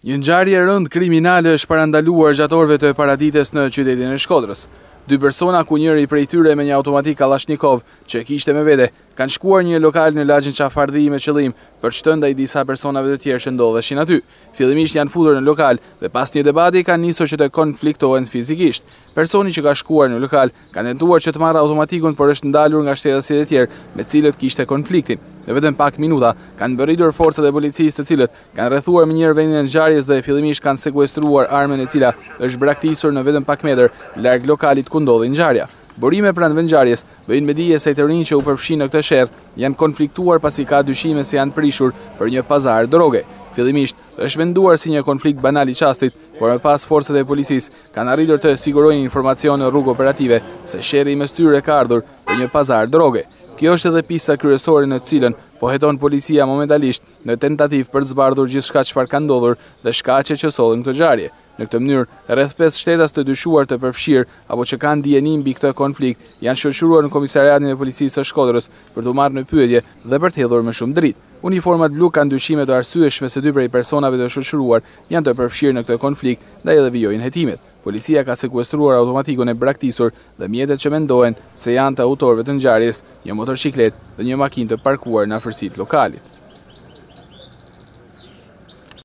Një ngjarje e rëndë kriminale është parandaluar gjatë orëve të paradites në qytetin e Shkodrës. 2 persona, ku njëri prej tyre me një automatik Kalashnikov që kishte me vete, kanë shkuar një lokal në lagjin Qafardhi me qëllim për shtë ndaj disa personave të tjerë që ndodheshin aty. Fillimisht janë futur në lokal dhe pas një debati kanë nisur që të konfliktohen fizikisht. Personi që ka shkuar në lokal ka tentuar që të marrë automatikun, por është ndalur nga shtetasit e tjerë me cilët kishte konfliktin. Në vetëm pak minuta kanë mbërritur forcat e policisë, të cilët kanë rrethuar më njëherë vendin e ngjarjes dhe fillimisht kanë sekuestruar armën e cila është braktisur në vetëm pak metër larg lokalit ku ndodhi ngjarja. Burime pranë ngjarjes bëjnë me dije se të rinj që u përfshin në këtë sherr janë konfliktuar pasi ka dyshime se janë prishur për një pazar droge. Fillimisht është menduar si një konflikt banal i çastit, por më pas forcat e policisë kanë arritur të sigurojnë informacion në rrugë operative se sherri mes tyre ka ardhur për një pazar droge. Kjo është edhe pista kryesore në cilën po heton policia momentalisht në tentativë për të zbardhur gjithçka çfarë ka ndodhur dhe shkaqet që sollën këtë ngjarje. Në këtë mënyrë, rreth 5 shtetas të dyshuar të përfshirë apo që kanë dijeni mbi këtë konflikt janë shoqëruar në komisariatin e policisë së Shkodrës për të marrë në pyetje dhe për të hedhur më shumë dritë. Uniformat blu kanë dyshime të arsyeshme se 2 prej personave të shoqëruar janë të përfshirë në këtë konflikt dhe edhe vijojnë hetimet. Policia ka sekuestruar automatikun e braktisur dhe mjetet që mendohen se janë të autorëve të ngjarjes, një motorciklet dhe një makinë të parkuar në afërsitë lokalit.